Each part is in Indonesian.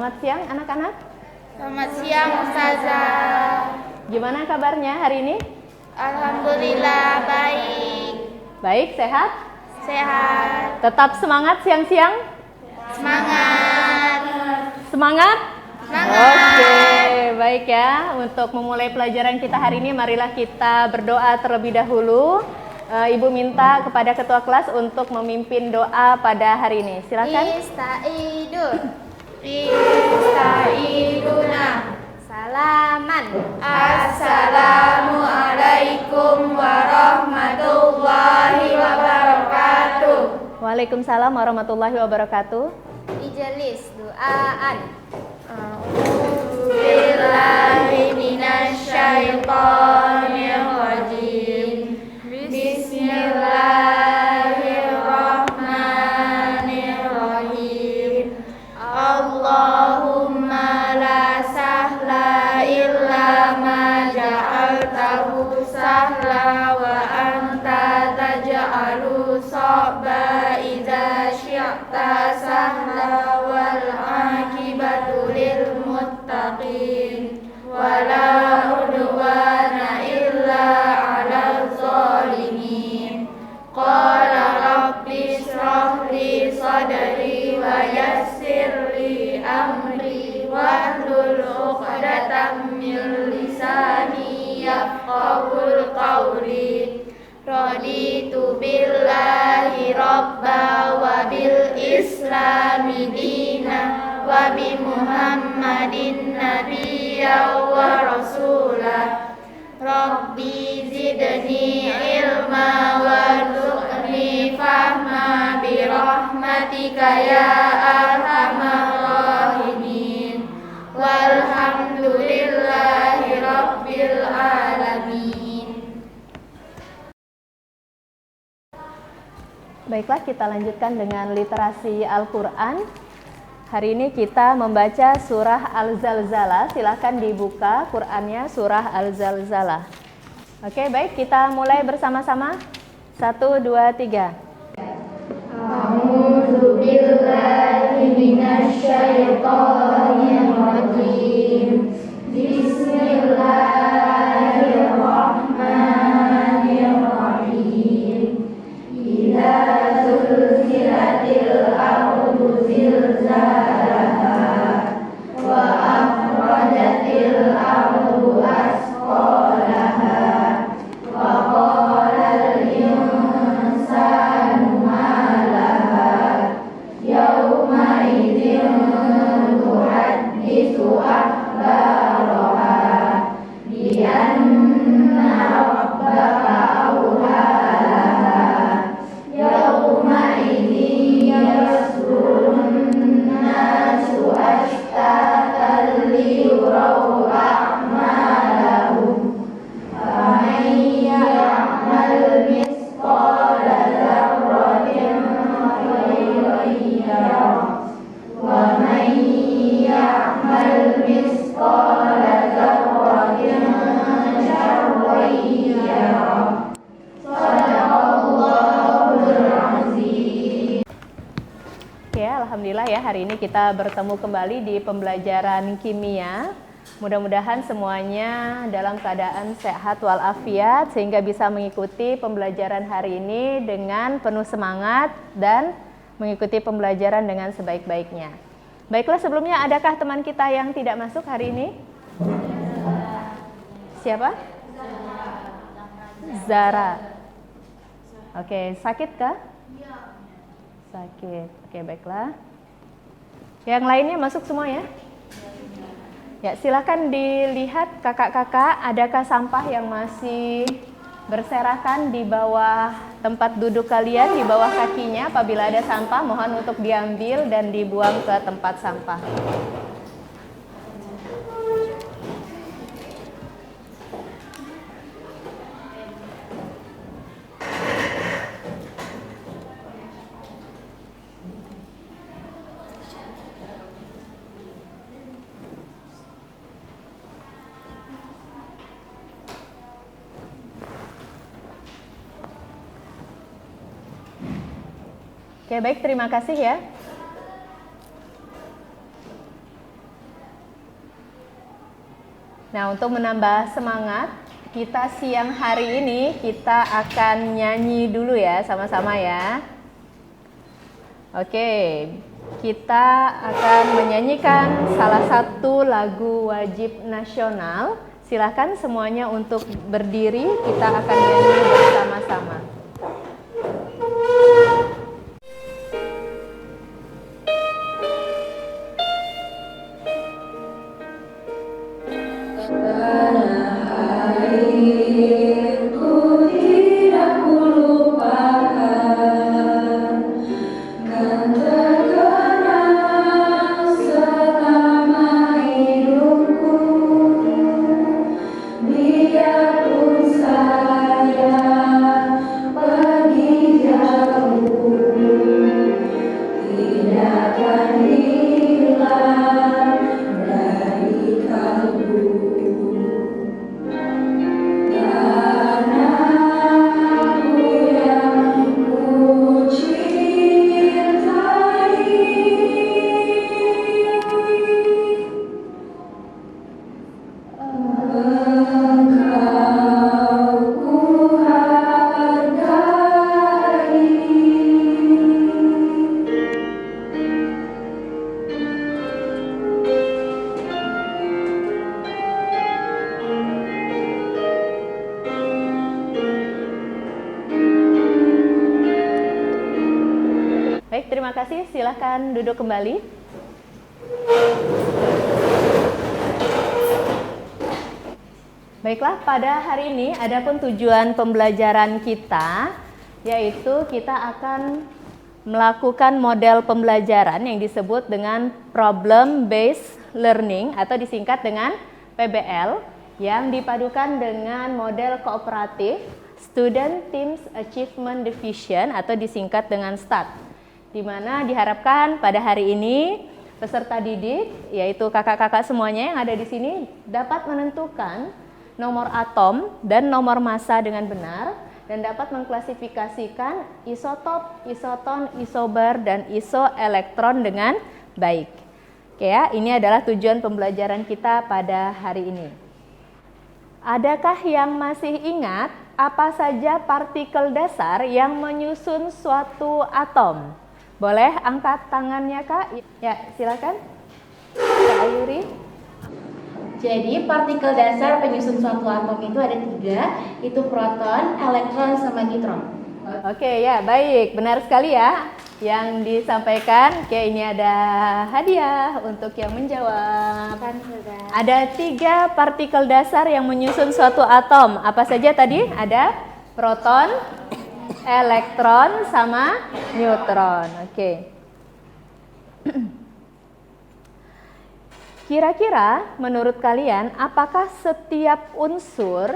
Selamat siang anak-anak. Selamat siang Ustazah. Gimana kabarnya hari ini? Alhamdulillah baik. Baik, sehat? Sehat. Tetap semangat siang-siang? Semangat. Semangat? Semangat. Oke, baik ya. Untuk memulai pelajaran kita hari ini, marilah kita berdoa terlebih dahulu. Ibu minta kepada ketua kelas untuk memimpin doa pada hari ini. Silakan. Istaiduna. Salaman. Assalamualaikum warahmatullahi wabarakatuh. Waalaikumsalam warahmatullahi wabarakatuh. Ijelis doaan. A'udzubillahi minasyaitonirrajim. Bismillahirrahmanirrahim. Allahumma la sahla illa ma ja'altahu sahla wa anta taj'alu sa'ba idza syi'ta sahla wal aqibatu lil muttaqin wala udwana illa 'alal zalimin. Qala rabbi shrah li sadri wa yassir li amri wahlul 'uqdatam min lisani yafqahul qawli. Raditu billahi rabba wa bil islami dina wa bi muhammadin nabiyya wa rasulah. Rabbi zidni ilma warzuqni fahma bi rahmatika ya arhamar rahimin. Walhamdulillahi rabbil alamin. Baiklah, kita lanjutkan dengan literasi Al-Quran. Hari ini kita membaca surah Al-Zalzalah. Silakan dibuka Qurannya, surah Al-Zalzalah. Oke, baik, kita mulai bersama-sama. 1, 2, 3. A'udzu billahi minasyaitonirrajim. Bismillahirrahmanirrahim. Idza zulzilatil ardu zilzalaha wa akhrajatil ardu asqalaha wa qalal insanu ma laha yawma idzin tuhaddisu akhbaraha bi anna rabbaka awhalaha yawma idzin yasdurun nasu ashtatan liyuraw a'malahum faman ya'mal mithqala dzarratin khairan yarah wa man ya'mal mithqala dzarratin syarran yarah. Shadaqallahul azim. Oke, alhamdulillah ya, hari ini kita bertemu kembali di pembelajaran kimia. Mudah-mudahan semuanya dalam keadaan sehat walafiat sehingga bisa mengikuti pembelajaran hari ini dengan penuh semangat dan mengikuti pembelajaran dengan sebaik-baiknya. Baiklah, sebelumnya adakah teman kita yang tidak masuk hari ini? Siapa? Zara. Oke, sakit kah? Sakit. Oke, baiklah. Yang lainnya masuk semua ya? Ya, silakan dilihat kakak-kakak, adakah sampah yang masih berserakan di bawah tempat duduk kalian, di bawah kakinya. Apabila ada sampah, mohon untuk diambil dan dibuang ke tempat sampah. Oke, baik, terima kasih ya. Nah, untuk menambah semangat, kita siang hari ini kita akan nyanyi dulu ya, sama-sama ya. Oke, kita akan menyanyikan salah satu lagu wajib nasional. Silakan semuanya untuk berdiri, kita akan nyanyi bersama-sama. Baik, terima kasih. Silakan duduk kembali. Baiklah, pada hari ini adapun tujuan pembelajaran kita yaitu kita akan melakukan model pembelajaran yang disebut dengan problem based learning atau disingkat dengan PBL yang dipadukan dengan model kooperatif Student Teams Achievement Division atau disingkat dengan STAD. Di mana diharapkan pada hari ini peserta didik, yaitu kakak-kakak semuanya yang ada di sini, dapat menentukan nomor atom dan nomor massa dengan benar dan dapat mengklasifikasikan isotop, isoton, isobar, dan isoelektron dengan baik. Oke ya, ini adalah tujuan pembelajaran kita pada hari ini. Adakah yang masih ingat apa saja partikel dasar yang menyusun suatu atom? Boleh angkat tangannya, Kak? Ya, silakan. Kak Ayuri. Jadi partikel dasar penyusun suatu atom itu ada 3, itu proton, elektron, sama neutron. Oke, ya baik, benar sekali ya yang disampaikan. Oke, ini ada hadiah untuk yang menjawab. Ada 3 partikel dasar yang menyusun suatu atom. Apa saja tadi? Ada proton, elektron, sama neutron. Oke. Kira-kira menurut kalian apakah setiap unsur,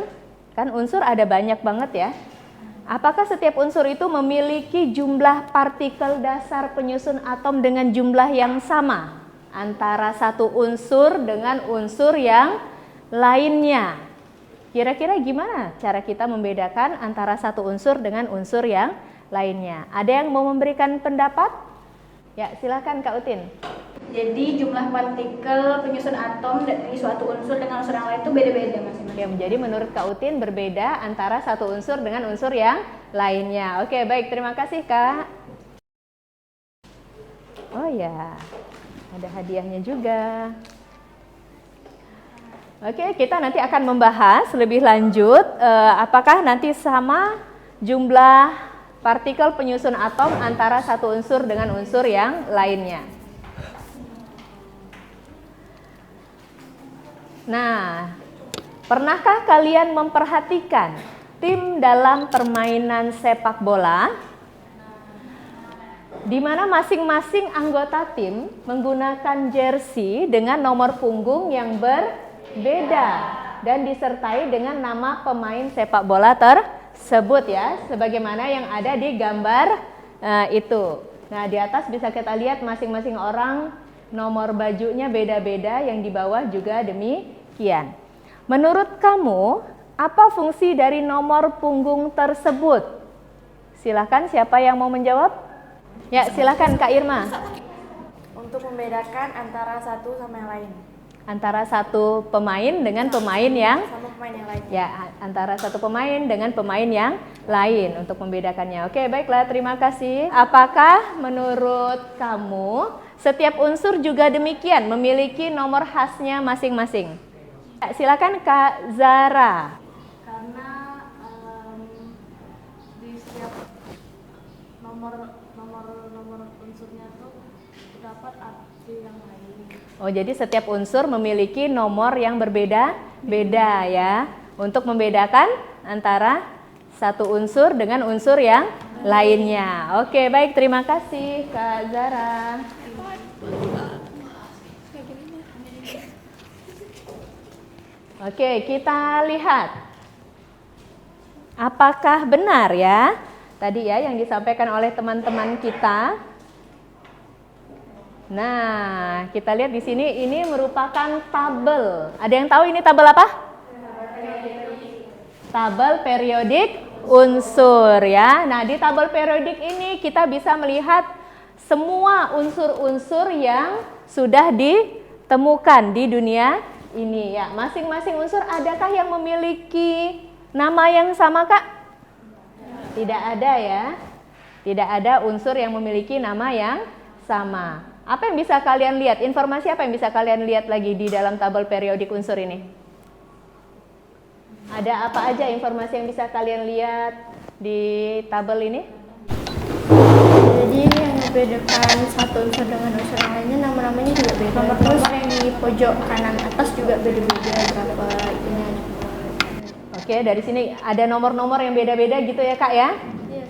kan unsur ada banyak banget ya, apakah setiap unsur itu memiliki jumlah partikel dasar penyusun atom dengan jumlah yang sama antara satu unsur dengan unsur yang lainnya? Kira-kira gimana cara kita membedakan antara satu unsur dengan unsur yang lainnya? Ada yang mau memberikan pendapat? Ya, silakan Kak Utin. Jadi jumlah partikel penyusun atom dari suatu unsur dengan unsur yang lain itu beda-beda masing-masing. Ya, jadi menurut Kak Utin berbeda antara satu unsur dengan unsur yang lainnya. Oke, baik, terima kasih Kak. Oh ya, ada hadiahnya juga. Oke, kita nanti akan membahas lebih lanjut apakah nanti sama jumlah partikel penyusun atom antara satu unsur dengan unsur yang lainnya. Nah, pernahkah kalian memperhatikan tim dalam permainan sepak bola di mana masing-masing anggota tim menggunakan jersey dengan nomor punggung yang berbeda dan disertai dengan nama pemain sepak bola tersebut ya, sebagaimana yang ada di gambar itu. Nah, di atas bisa kita lihat masing-masing orang nomor bajunya beda-beda, yang di bawah juga demikian. Menurut kamu, apa fungsi dari nomor punggung tersebut? Silakan, siapa yang mau menjawab? Ya, silakan Kak Irma. Untuk membedakan antara satu sama yang lain. Antara satu pemain dengan pemain yang sama pemain yang lain. ya, antara satu pemain dengan pemain yang lain untuk membedakannya. Oke, baiklah, terima kasih. Apakah menurut kamu setiap unsur juga demikian memiliki nomor khasnya masing-masing? Silakan Kak Zara. Karena di setiap nomor unsurnya tuh terdapat arti yang lain. Oh, jadi setiap unsur memiliki nomor yang berbeda-beda ya, untuk membedakan antara satu unsur dengan unsur yang lainnya. Oke, baik, terima kasih Kak Zara. Oke, kita lihat. Apakah benar ya tadi ya yang disampaikan oleh teman-teman kita? Nah, kita lihat di sini ini merupakan tabel. Ada yang tahu ini tabel apa? Tabel periodik unsur ya. Nah, di tabel periodik ini kita bisa melihat semua unsur-unsur yang sudah ditemukan di dunia ini ya. Masing-masing unsur adakah yang memiliki nama yang sama, Kak? Tidak ada ya. Tidak ada unsur yang memiliki nama yang sama. Apa yang bisa kalian lihat? Informasi apa yang bisa kalian lihat lagi di dalam tabel periodik unsur ini? Ada apa aja informasi yang bisa kalian lihat di tabel ini? Jadi ini yang membedakan satu unsur dengan unsur yang lainnya, nama-namanya juga beda. Nomor yang di pojok kanan atas juga beda-beda berapa itunya. Oke, dari sini ada nomor-nomor yang beda-beda gitu ya, Kak ya?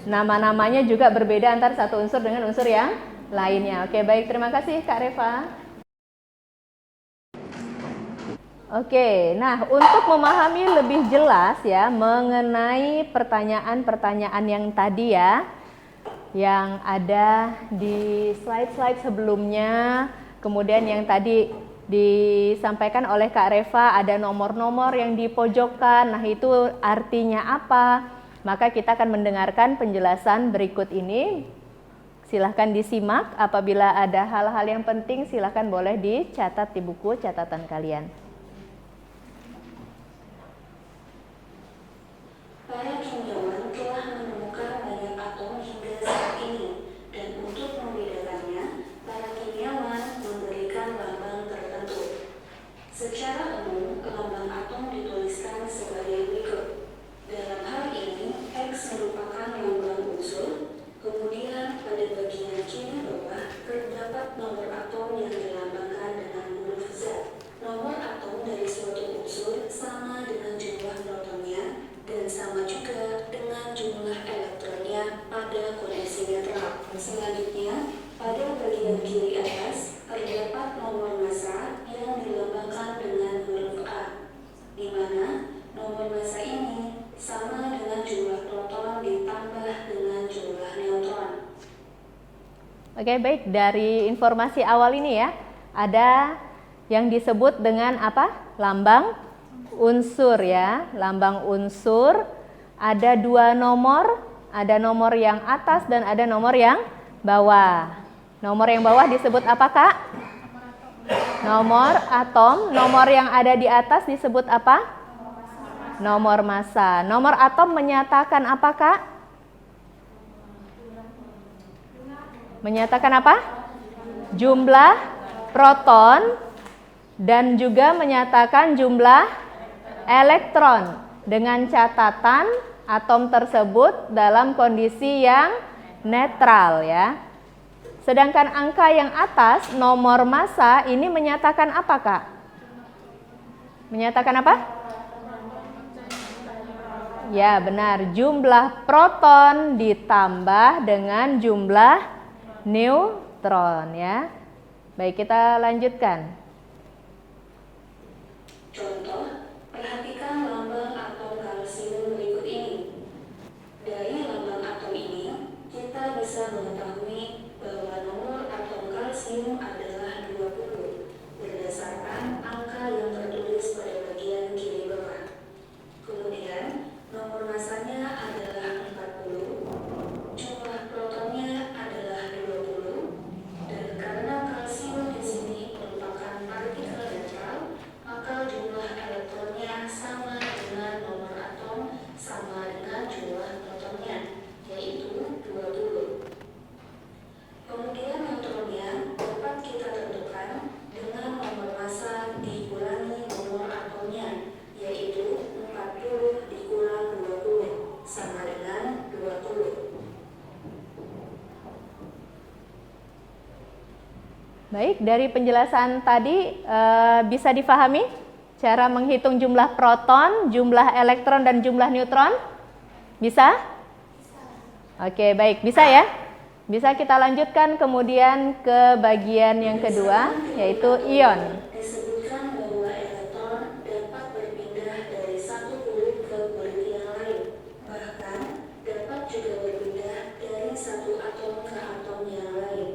Nama-namanya juga berbeda antara satu unsur dengan unsur yang lainnya. Oke, baik, terima kasih Kak Reva. Oke, nah untuk memahami lebih jelas ya mengenai pertanyaan-pertanyaan yang tadi ya, yang ada di slide-slide sebelumnya, kemudian yang tadi disampaikan oleh Kak Reva, ada nomor-nomor yang di pojokan. Nah, itu artinya apa? Maka kita akan mendengarkan penjelasan berikut ini. Silahkan disimak. Apabila ada hal-hal yang penting, silahkan boleh dicatat di buku catatan kalian. Para kimiawan telah menemukan banyak atom hingga saat ini, dan untuk membedakannya, para kimiawan memberikan lambang tertentu. Secara umum, lambang atom dituliskan sebagai berikut. Dalam hal ini, X merupakan lambang unsur, kemudian pada bagian kiri bawah terdapat nomor atom yang dilambangkan dengan huruf Z. Nomor atom dari suatu unsur sama dengan jumlah protonnya, dan sama juga dengan jumlah elektronnya pada kondisi netral. Selanjutnya, pada bagian kiri atas terdapat nomor massa yang dilambangkan dengan huruf A, di mana nomor massa ini sama dengan jumlah proton ditambah dengan jumlah neutron. Oke, baik, dari informasi awal ini ya, ada yang disebut dengan apa? Lambang unsur ya, lambang unsur. Ada dua nomor, ada nomor yang atas dan ada nomor yang bawah. Nomor yang bawah disebut apa, Kak? Nomor atom. Nomor yang ada di atas disebut apa? Nomor massa. Nomor atom menyatakan apa, Kak? Menyatakan apa? Jumlah proton dan juga menyatakan jumlah elektron, dengan catatan atom tersebut dalam kondisi yang netral ya. Sedangkan angka yang atas, nomor massa, ini menyatakan apa, Kak? Menyatakan apa? Ya, benar, jumlah proton ditambah dengan jumlah neutron ya. Baik, kita lanjutkan. Contoh, perhatikan lambang atom kalsium berikut ini. Dari lambang atom ini, kita bisa mengetahui bahwa nomor atom kalsium adalah 20 berdasarkan angka yang tertulis pada bagian kiri bawah. Kemudian, nomor massanya adalah 40, jumlah protonnya adalah 20, dan karena kalsium di sini merupakan Baik, dari penjelasan tadi bisa difahami cara menghitung jumlah proton, jumlah elektron, dan jumlah neutron? Bisa? Oke, baik, bisa ya? Bisa kita lanjutkan kemudian ke bagian yang kedua, yaitu ion. Disebutkan bahwa elektron dapat berpindah dari satu kulit ke kulit yang lain, bahkan dapat juga berpindah dari satu atom ke atom yang lain.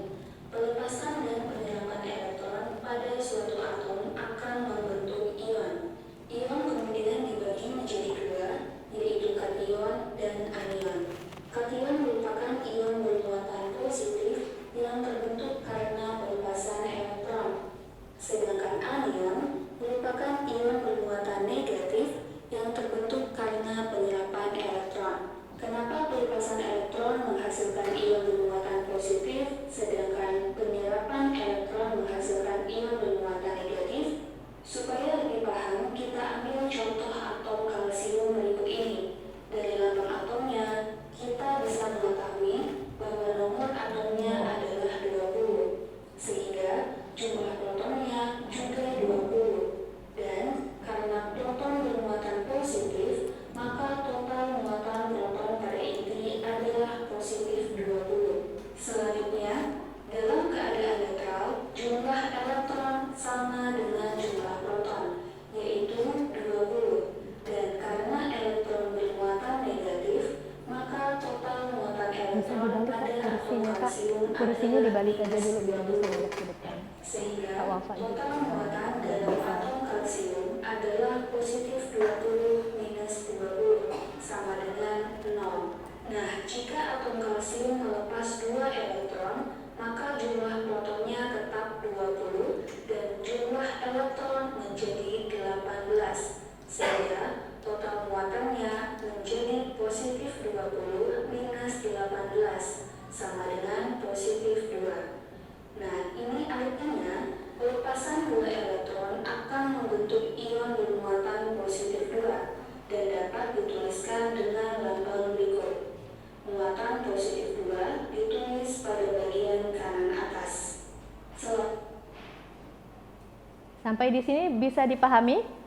Pelepasan dan penyerapan elektron pada suatu atom akan membentuk ion. Ion kemudian dibagi menjadi dua, yaitu kation dan anion. Kation merupakan ion bermuatan positif yang terbentuk karena pelepasan elektron. Sedangkan anion merupakan ion bermuatan negatif yang terbentuk karena penyerapan elektron. Kenapa pelepasan elektron menghasilkan ion bermuatan positif, sedangkan penyerapan elektron menghasilkan ion bermuatan negatif? Supaya lebih paham, kita ambil contoh atom kalsium berikut ini. Dari lambang atomnya, kita bisa mengetahui bahwa nomor atomnya adalah 20, sehingga jumlah protonnya juga 20. Dan karena proton bermuatan positif, maka total muatan proton pada inti adalah positif 20. Selanjutnya, dalam keadaan netral, jumlah elektron sama dengan jumlah proton, yaitu 20. Dan karena elektron bermuatan negatif, maka total muatan elektron pada atom kalsium Kursinya adalah dibalik aja dulu biar bisa -20. lihat ke depan. Sehingga Kak Wafa juga. total muatan dalam atom kalsium adalah positif 20 minus 20 sama dengan 0. Nah, jika atom kalsium melepas 2 elektron, maka jumlah protonnya tetap 20 dan jumlah elektron menjadi 18. Sehingga total muatannya menjadi positif 20 minus 18 sama dengan positif 2. Nah, ini artinya pelepasan 2 elektron akan membentuk ion bermuatan positif 2 dan dapat dituliskan dengan lambang berikut. Muatan positif 2 ditulis pada bagian kanan atas. Sampai di sini bisa dipahami?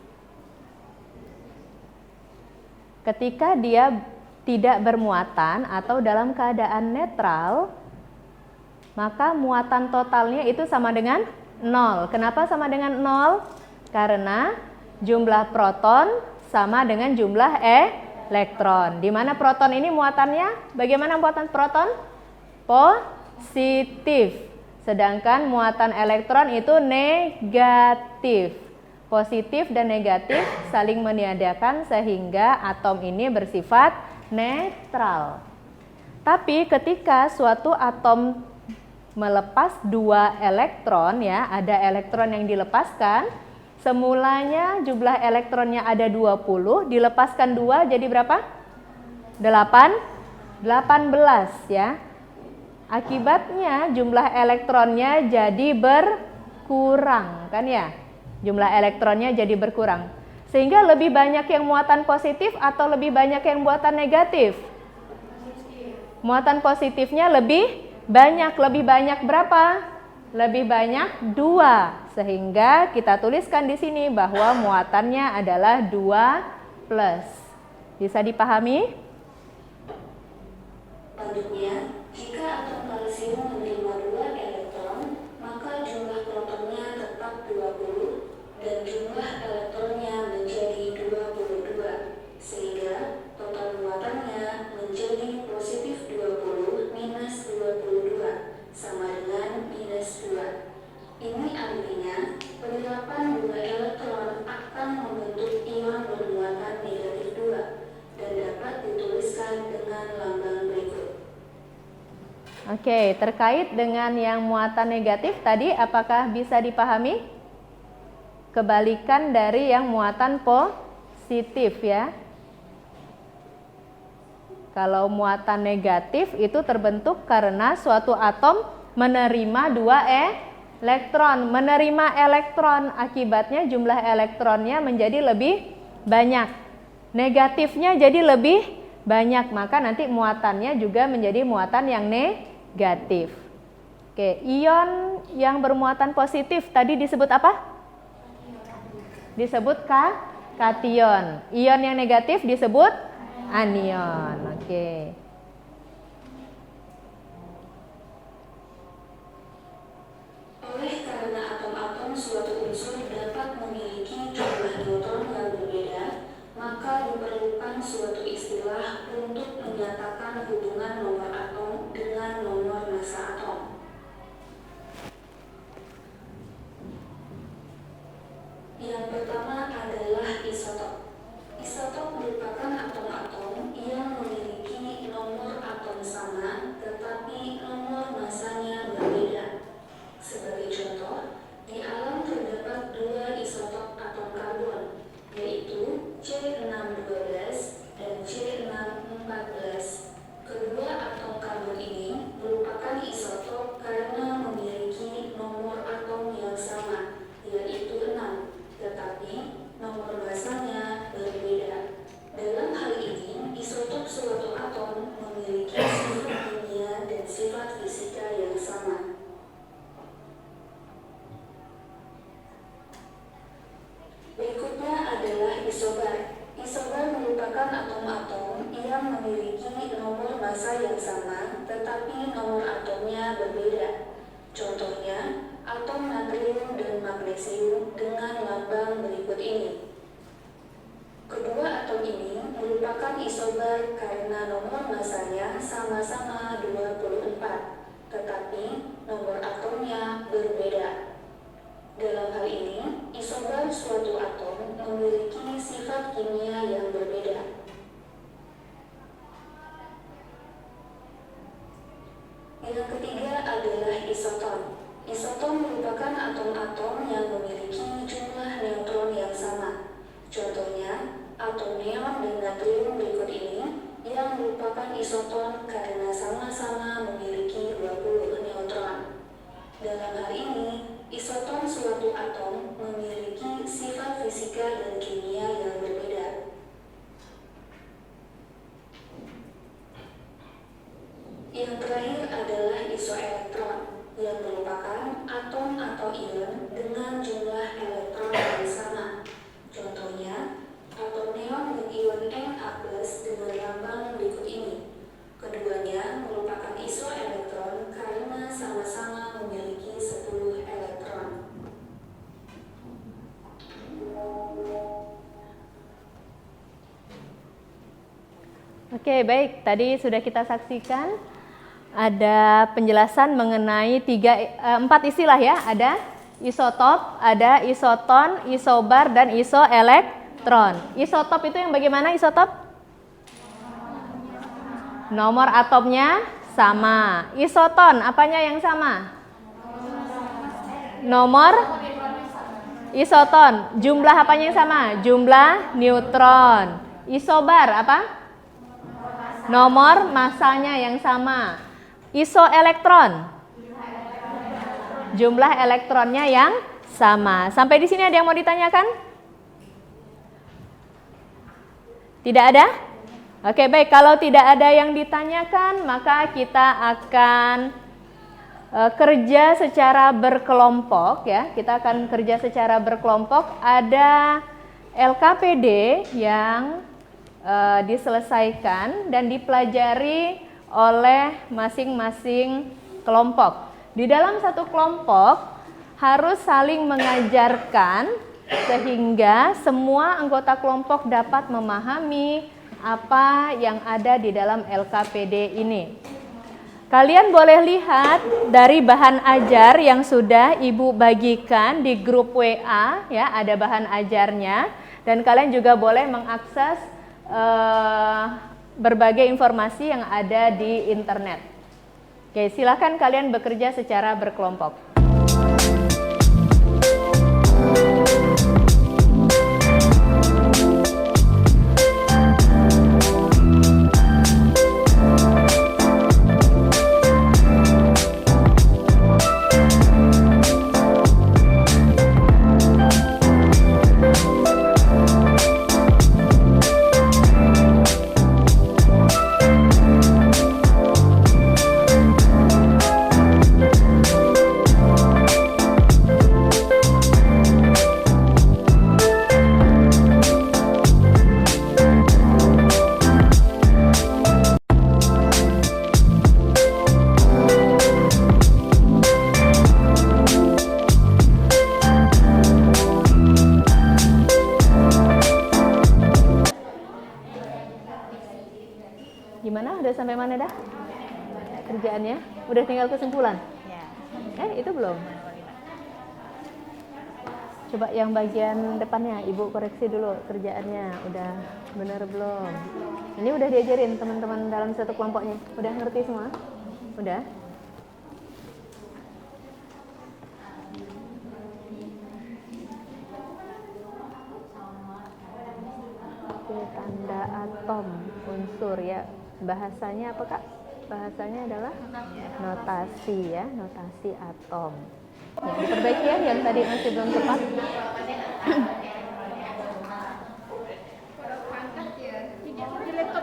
Ketika dia tidak bermuatan atau dalam keadaan netral, maka muatan totalnya itu sama dengan 0. Kenapa sama dengan 0? Karena jumlah proton sama dengan jumlah elektron. Di mana proton ini muatannya? Bagaimana muatan proton? Positif. Sedangkan muatan elektron itu negatif. Positif dan negatif saling meniadakan sehingga atom ini bersifat netral. Tapi ketika suatu atom melepas 2 elektron, ya, ada elektron yang dilepaskan, semulanya jumlah elektronnya ada 20, dilepaskan 2 jadi berapa? 18 ya. Akibatnya jumlah elektronnya jadi berkurang, kan ya? Jumlah elektronnya jadi berkurang. Sehingga lebih banyak yang muatan positif atau lebih banyak yang muatan negatif? Muatan positifnya lebih banyak. Lebih banyak berapa? Lebih banyak 2. Sehingga kita tuliskan di sini bahwa muatannya adalah 2+. Bisa dipahami? Selanjutnya, jika atom kalsium menerima 2 elektron, maka jumlah protonnya tetap 20 dan jumlah elektronnya menjadi 22, sehingga total muatannya menjadi positif 20 minus 22 sama dengan minus 2. Ini artinya penyerapan 2 elektron akan membentuk ion bermuatan negatif 2 dan dapat dituliskan dengan lambang berikut. Oke, terkait dengan yang muatan negatif tadi, apakah bisa dipahami? Kebalikan dari yang muatan positif, ya. Kalau muatan negatif itu terbentuk karena suatu atom menerima 2 elektron. Menerima elektron, akibatnya jumlah elektronnya menjadi lebih banyak. Negatifnya jadi lebih banyak, maka nanti muatannya juga menjadi muatan yang negatif. Oke, ion yang bermuatan positif tadi disebut apa? Disebut kation. Ion yang negatif disebut anion. Oke. Oleh karena atom-atom suatu unsur dapat memiliki jumlah neutron yang berbeda, maka diperlukan suatu istilah untuk menyatakan hubungan nomor atom dengan nomor massa atom. Yang pertama adalah isotop. Isotop merupakan atom-atom yang memiliki nomor atom sama tetapi nomor massanya berbeda. Sebagai contoh, di alam terdapat 2 isotop atom karbon, yaitu C612 dan C614. Kedua atom karbon ini merupakan isotop karena memiliki nomor atom yang sama, yaitu 6, tetapi nomor massanya berbeda. Dalam hal ini, isotop suatu atom memiliki sifat kimia dan sifat fisika yang sama. Berikutnya adalah isobar. Isobar merupakan atom-atom yang memiliki nomor massa yang sama, tetapi nomor atomnya berbeda. Contohnya, atom natrium dan magnesium dengan lambang berikut ini. Kedua atom ini merupakan isobar karena nomor massanya sama-sama 24, tetapi nomor atomnya berbeda. Dalam hal ini, isobar suatu atom memiliki sifat kimia yang berbeda. Yang ketiga adalah isoton. Isoton merupakan atom-atom yang memiliki jumlah neutron yang sama. Contohnya, atom neon dan natrium berikut ini yang merupakan isoton karena sama-sama memiliki 20 neutron. Dalam hal ini, isoton suatu atom memiliki sifat fisika dan kimia yang berbeda. Yang terakhir adalah isoelektron, yang merupakan atom atau ion dengan jumlah elektron yang sama. Contohnya, atom neon dan ion Na+ dengan lambang berikut ini. Keduanya merupakan isoelektron karena sama-sama memiliki 10 elektron. Oke, baik. Tadi sudah kita saksikan ada penjelasan mengenai 4 istilah ya. Ada isotop, ada isoton, isobar, dan isoelektron. Isotop itu yang bagaimana isotop? Nomor atomnya sama. Isoton, apanya yang sama? Nomor isoton, jumlah apanya yang sama? Jumlah neutron. Isobar apa? Nomor massanya yang sama. Isoelektron, jumlah elektronnya yang sama. Sampai di sini ada yang mau ditanyakan? Tidak ada? Oke, baik. Kalau tidak ada yang ditanyakan, maka kita akan kerja secara berkelompok ya. Kita akan kerja secara berkelompok. Ada LKPD yang diselesaikan dan dipelajari oleh masing-masing kelompok. Di dalam satu kelompok harus saling mengajarkan sehingga semua anggota kelompok dapat memahami apa yang ada di dalam LKPD ini. Kalian boleh lihat dari bahan ajar yang sudah Ibu bagikan di grup WA ya, ada bahan ajarnya, dan kalian juga boleh mengakses berbagai informasi yang ada di internet. Oke, silakan kalian bekerja secara berkelompok. Gimana? Udah sampai mana dah? Kerjaannya? Udah tinggal kesimpulan? Itu belum? Coba yang bagian depannya, Ibu koreksi dulu kerjaannya. Udah benar belum? Ini udah diajarin teman-teman dalam satu kelompoknya? Udah ngerti semua? Udah? Oke, tanda atom, unsur ya. Bahasanya apa Kak? Bahasanya adalah notasi ya, notasi atom. Ya, diperbaiki ya yang tadi masih belum tepat.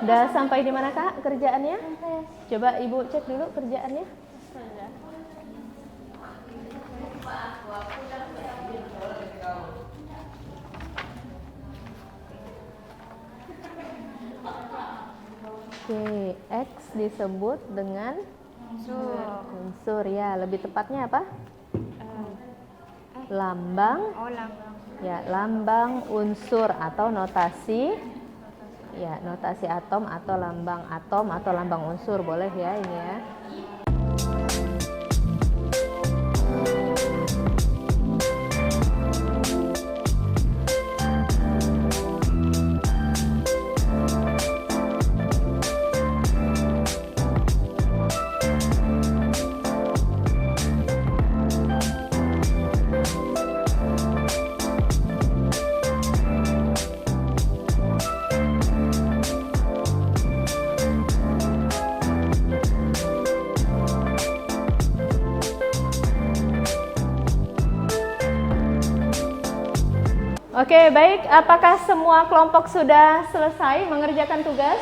Udah sampai di mana Kak kerjaannya? Coba Ibu cek dulu kerjaannya. Oke, X disebut dengan unsur ya. Lebih tepatnya apa? Lambang. Ya, lambang unsur atau notasi. Ya, notasi atom atau lambang unsur boleh ya ini ya. Oke, baik. Apakah semua kelompok sudah selesai mengerjakan tugas?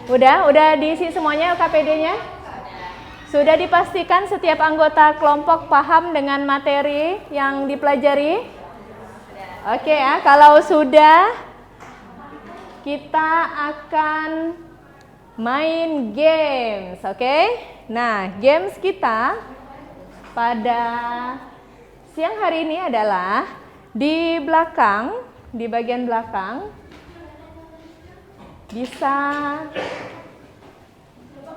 Udah diisi semuanya KPD-nya? Sudah dipastikan setiap anggota kelompok paham dengan materi yang dipelajari? Oke ya, kalau sudah, kita akan main games, oke? Nah, games kita pada siang hari ini adalah di belakang, di bagian belakang, bisa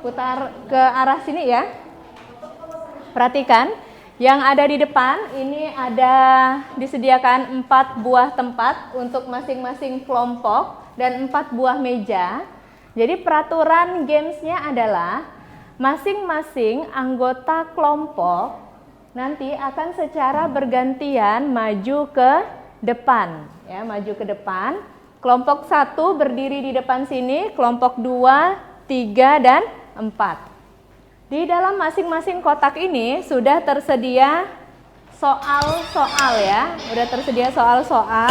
putar ke arah sini ya. Perhatikan, yang ada di depan ini ada disediakan 4 buah tempat untuk masing-masing kelompok dan 4 buah meja. Jadi peraturan gamesnya adalah masing-masing anggota kelompok nanti akan secara bergantian maju ke depan, ya, maju ke depan. Kelompok 1 berdiri di depan sini, kelompok 2, 3, dan 4. Di dalam masing-masing kotak ini sudah tersedia soal-soal ya, sudah tersedia soal-soal.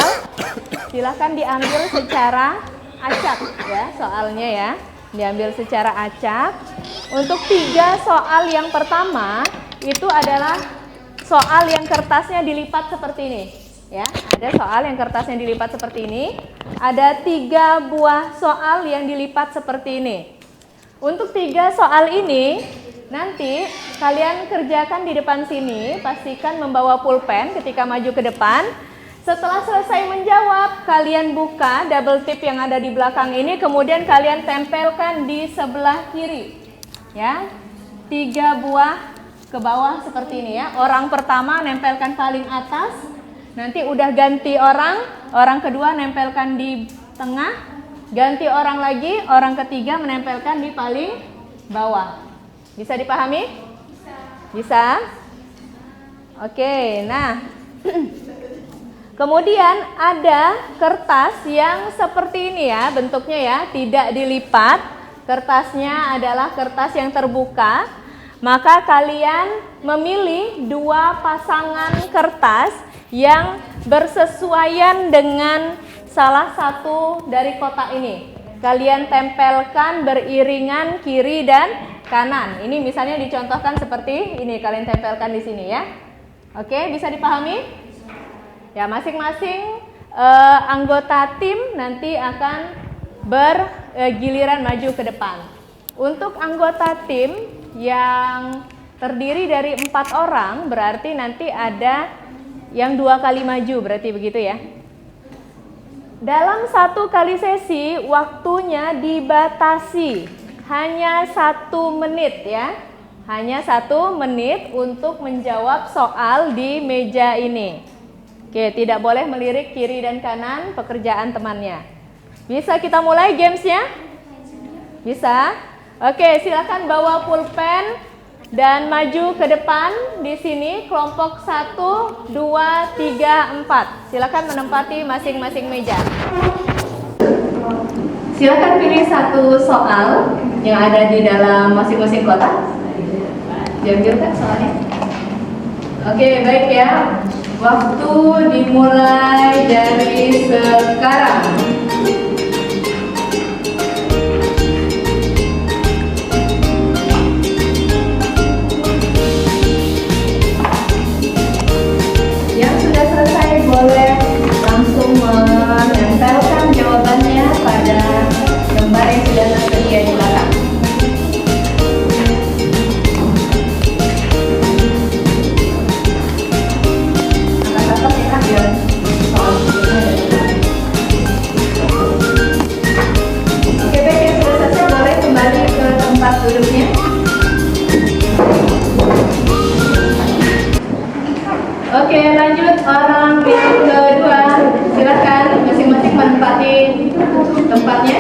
Silahkan diambil secara acak ya, soalnya ya, diambil secara acak. Untuk 3 soal yang pertama itu adalah soal yang kertasnya dilipat seperti ini ya. Ada soal yang kertasnya dilipat seperti ini. Ada 3 buah soal yang dilipat seperti ini. Untuk 3 soal ini nanti kalian kerjakan di depan sini. Pastikan membawa pulpen ketika maju ke depan. Setelah selesai menjawab, kalian buka double tip yang ada di belakang ini, kemudian kalian tempelkan di sebelah kiri ya. 3 buah ke bawah seperti ini ya. Orang pertama nempelkan paling atas, nanti udah ganti orang kedua nempelkan di tengah, ganti orang lagi, orang ketiga menempelkan di paling bawah. Bisa dipahami? Bisa? Oke, nah kemudian ada kertas yang seperti ini ya bentuknya ya, tidak dilipat. Kertasnya adalah kertas yang terbuka. Maka kalian memilih 2 pasangan kertas yang bersesuaian dengan salah satu dari kotak ini. Kalian tempelkan beriringan kiri dan kanan. Ini misalnya dicontohkan seperti ini, kalian tempelkan di sini ya. Oke, bisa dipahami? Ya, masing-masing anggota tim nanti akan bergiliran maju ke depan. Untuk anggota tim yang terdiri dari 4 orang, berarti nanti ada yang 2 kali maju, berarti begitu ya. Dalam satu kali sesi waktunya dibatasi hanya 1 menit ya. Hanya 1 menit untuk menjawab soal di meja ini. Oke, tidak boleh melirik kiri dan kanan pekerjaan temannya. Bisa kita mulai gamesnya? Bisa? Oke, silakan bawa pulpen dan maju ke depan di sini kelompok 1, 2, 3, 4. Silakan menempati masing-masing meja. Silakan pilih satu soal yang ada di dalam masing-masing kotak. Diambil Kak soalnya. Oke, baik ya. Waktu dimulai dari sekarang. Yang sudah selesai boleh langsung menempelkan jawabannya pada lembar yang sudah tersedia di belakang. Oke, baik, yang sudah selesai boleh kembali ke tempat duduknya. Oke, lanjut orang yang kedua. Silakan masing-masing menempati tempatnya.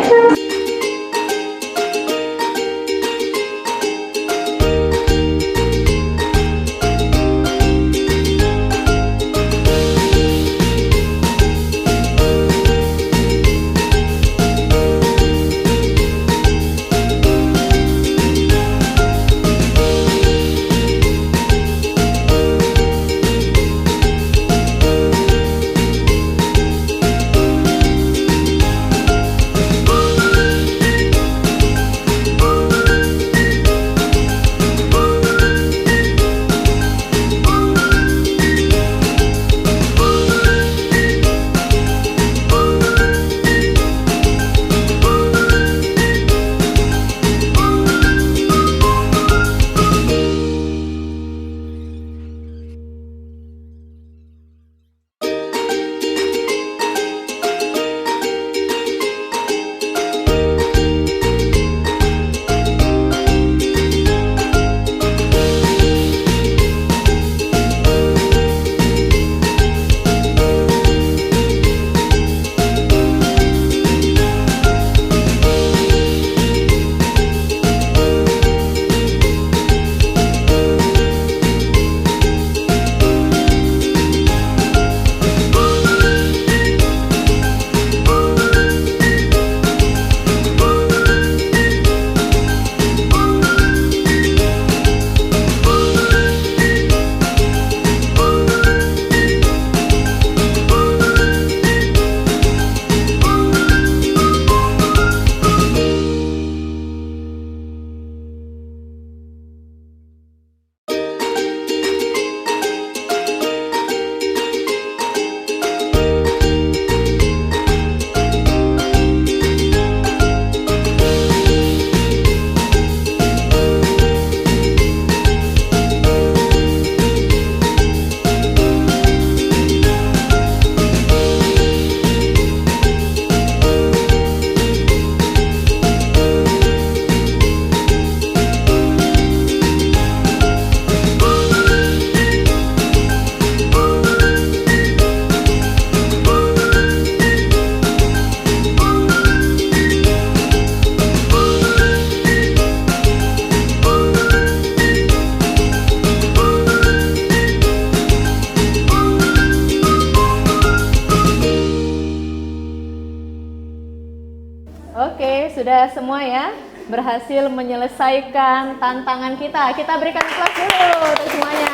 Oke, sudah semua ya berhasil menyelesaikan tantangan kita. Kita berikan aplaus dulu untuk semuanya.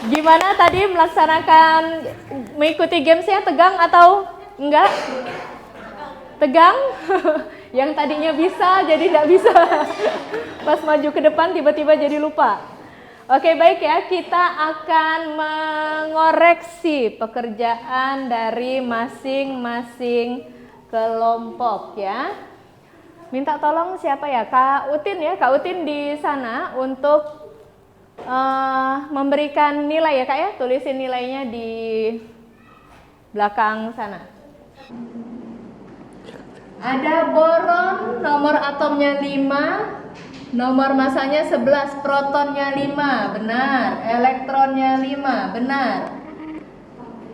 Gimana tadi melaksanakan mengikuti gamesnya, tegang atau enggak? Tegang? Yang tadinya bisa jadi tidak bisa. Pas maju ke depan tiba-tiba jadi lupa. Oke, baik ya, kita akan mengoreksi pekerjaan dari masing-masing kelompok ya. Minta tolong siapa ya? Kak Utin ya, Kak Utin di sana untuk memberikan nilai ya Kak ya. Tulisin nilainya di belakang sana. Ada boron, nomor atomnya 5, nomor masanya 11, protonnya 5, benar. Elektronnya 5, benar.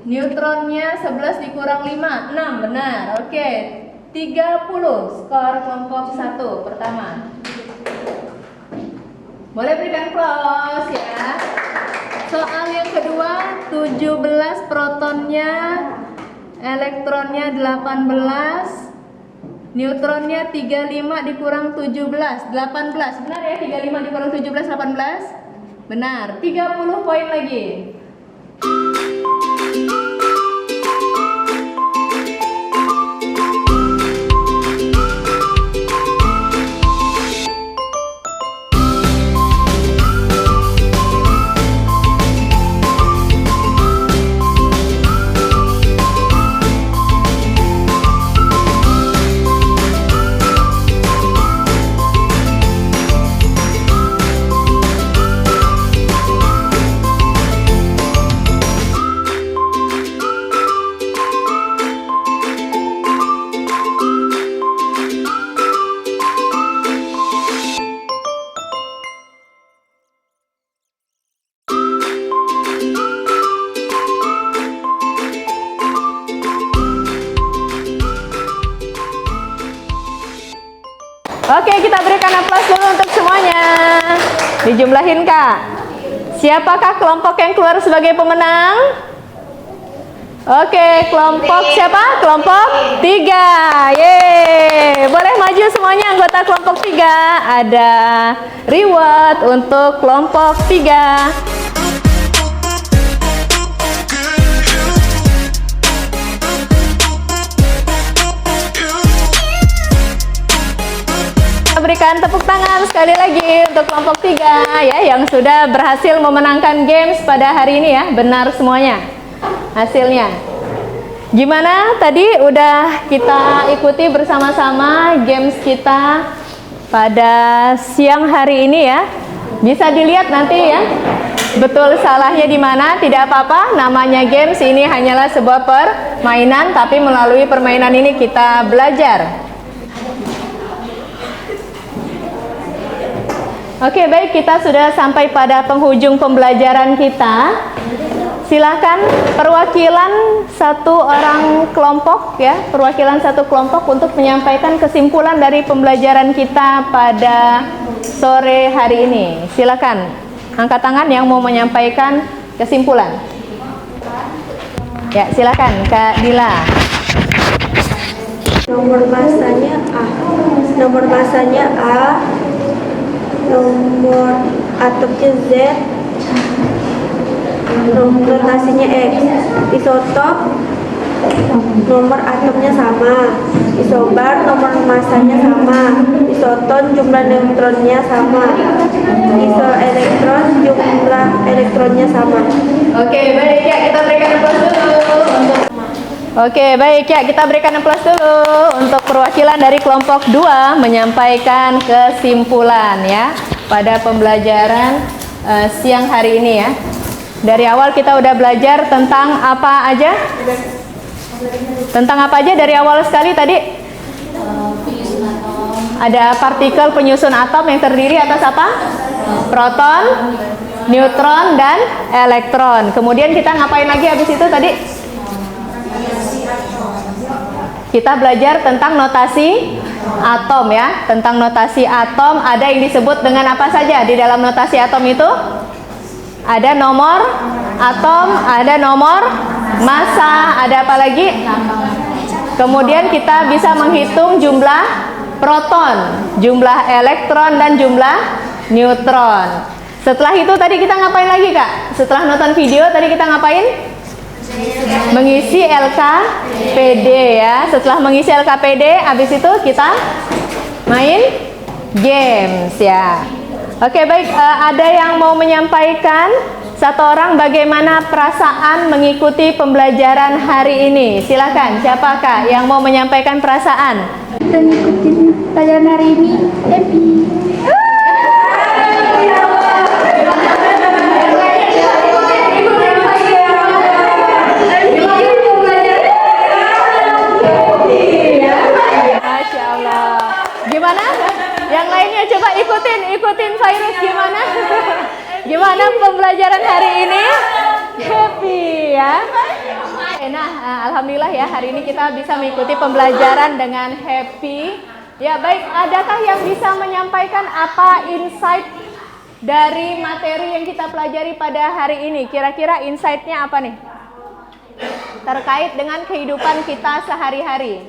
Neutronnya 11 dikurang 5, 6, benar. Oke, 30 skor kelompok 1 pertama. Boleh berikan applause ya. Soal yang kedua, 17 protonnya, elektronnya 18, neutronnya 35 dikurang 17, 18. Benar ya, 35 dikurang 17, 18? Benar, 30 poin lagi. Oke, kita berikan aplaus dulu untuk semuanya. Dijumlahin Kak. Siapakah kelompok yang keluar sebagai pemenang? Oke, kelompok siapa? Kelompok 3. Yeay. Boleh maju semuanya anggota kelompok 3. Ada reward untuk kelompok 3. Berikan tepuk tangan sekali lagi untuk kelompok 3 ya yang sudah berhasil memenangkan games pada hari ini ya. Benar semuanya hasilnya. Gimana tadi udah kita ikuti bersama-sama games kita pada siang hari ini ya. Bisa dilihat nanti ya. Betul salahnya di mana, tidak apa-apa. Namanya games, ini hanyalah sebuah permainan, tapi melalui permainan ini kita belajar. Oke, baik, kita sudah sampai pada penghujung pembelajaran kita. Silakan perwakilan satu orang kelompok ya, perwakilan satu kelompok untuk menyampaikan kesimpulan dari pembelajaran kita pada sore hari ini. Silakan angkat tangan yang mau menyampaikan kesimpulan. Ya, silakan Kak Dila. Nomor masanya A. Nomor masanya A. Nomor atomnya Z, notasinya X. Isotop, nomor atomnya sama. Isobar, nomor masanya sama. Isoton, jumlah neutronnya sama. Isoelektron, jumlah elektronnya sama. Oke, baik ya, kita berikan aplaus dulu untuk Oke, baik ya, kita berikan aplaus dulu untuk perwakilan dari kelompok 2 menyampaikan kesimpulan ya pada pembelajaran siang hari ini ya. Dari awal kita udah belajar tentang apa aja? Tentang apa aja dari awal sekali tadi? Ada partikel penyusun atom yang terdiri atas apa? Proton, neutron, dan elektron. Kemudian kita ngapain lagi habis itu tadi? Kita belajar tentang notasi atom ya. Tentang notasi atom, ada yang disebut dengan apa saja di dalam notasi atom itu? Ada nomor atom, ada nomor massa, ada apa lagi? Kemudian kita bisa menghitung jumlah proton, jumlah elektron, dan jumlah neutron. Setelah itu tadi kita ngapain lagi Kak? Setelah nonton video tadi kita ngapain? Mengisi LKPD ya. Setelah mengisi LKPD, habis itu kita main games ya. Oke, baik, ada yang mau menyampaikan satu orang bagaimana perasaan mengikuti pembelajaran hari ini? Silakan, siapakah yang mau menyampaikan perasaan? Mengikuti pelajaran hari ini happy. Gimana belajar Yang lainnya coba ikutin Virus gimana? Gimana pembelajaran hari ini? Happy ya. Nah, alhamdulillah ya hari ini kita bisa mengikuti pembelajaran dengan happy. Ya baik, adakah yang bisa menyampaikan apa insight dari materi yang kita pelajari pada hari ini? Kira-kira insight-nya apa nih? Terkait dengan kehidupan kita sehari-hari.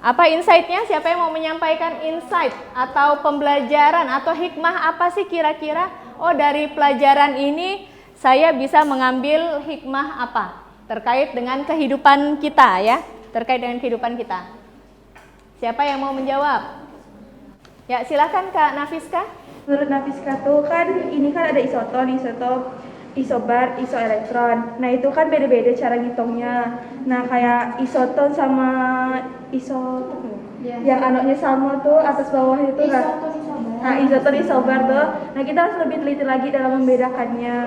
Apa insight-nya? Siapa yang mau menyampaikan insight atau pembelajaran atau hikmah apa sih kira-kira? Oh, dari pelajaran ini saya bisa mengambil hikmah apa? Terkait dengan kehidupan kita ya. Terkait dengan kehidupan kita. Siapa yang mau menjawab? Ya, silakan Kak Nafiska. Menurut Nafiska tuh kan ini kan ada isoton, isotop, isobar, isoelektron. Nah itu kan beda-beda cara ngitungnya. Nah kayak isoton sama isotop yang anoknya sama tuh atas bawah itu kan. Nah isoton, isobar tuh. Nah kita harus lebih teliti lagi dalam membedakannya.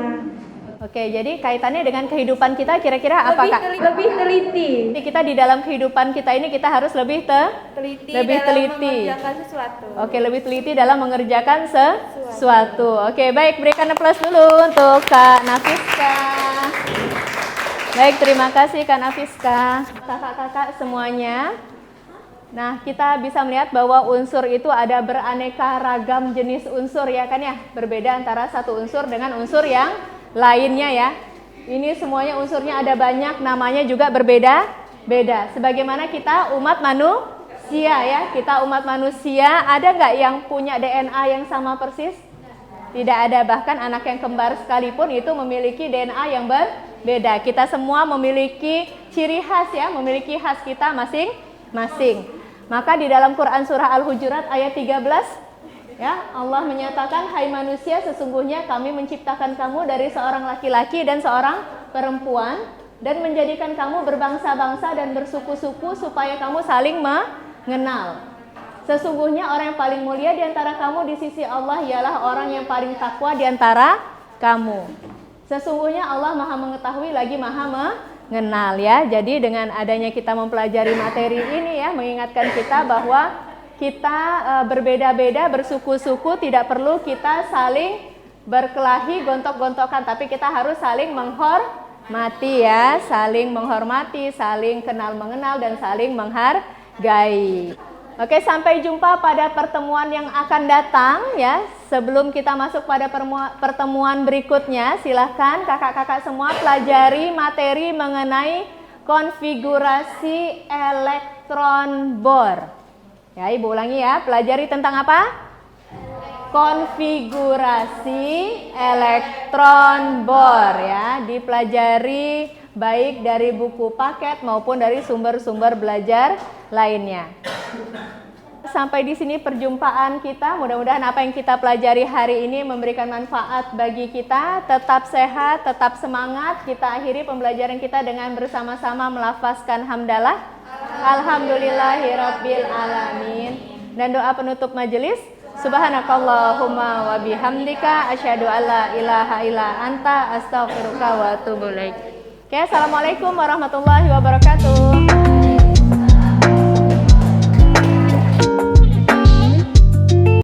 Oke, jadi kaitannya dengan kehidupan kita kira-kira apa Kak? Lebih teliti. Jadi kita di dalam kehidupan kita ini kita harus lebih teliti. Mengerjakan sesuatu. Oke, lebih teliti dalam mengerjakan sesuatu. Oke, baik, berikan plus dulu untuk Kak Nafiska. Baik, terima kasih Kak Nafiska. Kakak-kakak semuanya. Nah, kita bisa melihat bahwa unsur itu ada beraneka ragam jenis unsur ya kan ya. Berbeda antara satu unsur dengan unsur yang lainnya ya. Ini semuanya unsurnya ada banyak, namanya juga berbeda-beda. Sebagaimana kita umat manusia ya, kita umat manusia, ada nggak yang punya DNA yang sama persis? Tidak ada, bahkan anak yang kembar sekalipun itu memiliki DNA yang berbeda. Kita semua memiliki ciri khas ya, memiliki khas kita masing-masing. Maka di dalam Quran surah Al-Hujurat ayat 13 ya, Allah menyatakan, hai manusia, sesungguhnya kami menciptakan kamu dari seorang laki-laki dan seorang perempuan dan menjadikan kamu berbangsa-bangsa dan bersuku-suku supaya kamu saling mengenal. Sesungguhnya orang yang paling mulia di antara kamu di sisi Allah ialah orang yang paling takwa di antara kamu. Sesungguhnya Allah Maha mengetahui lagi Maha mengenal ya. Jadi dengan adanya kita mempelajari materi ini ya, mengingatkan kita bahwa kita berbeda-beda, bersuku-suku, tidak perlu kita saling berkelahi, gontok-gontokan, tapi kita harus saling menghormati ya, saling menghormati, saling kenal mengenal dan saling menghargai. Oke, sampai jumpa pada pertemuan yang akan datang ya. Sebelum kita masuk pada pertemuan berikutnya, silahkan kakak-kakak semua pelajari materi mengenai konfigurasi elektron bor. Ya, Ibu ulangi ya, pelajari tentang apa? Konfigurasi elektron bor ya, dipelajari baik dari buku paket maupun dari sumber-sumber belajar lainnya. Sampai di sini perjumpaan kita, mudah-mudahan apa yang kita pelajari hari ini memberikan manfaat bagi kita. Tetap sehat, tetap semangat. Kita akhiri pembelajaran kita dengan bersama-sama melafazkan hamdalah. Alhamdulillahirabbil alamin. Dan doa penutup majelis, subhanakallahumma wa bihamdika asyhadu alla ilaha illa anta astaghfiruka wa atubu ilaik. Oke, assalamualaikum warahmatullahi wabarakatuh.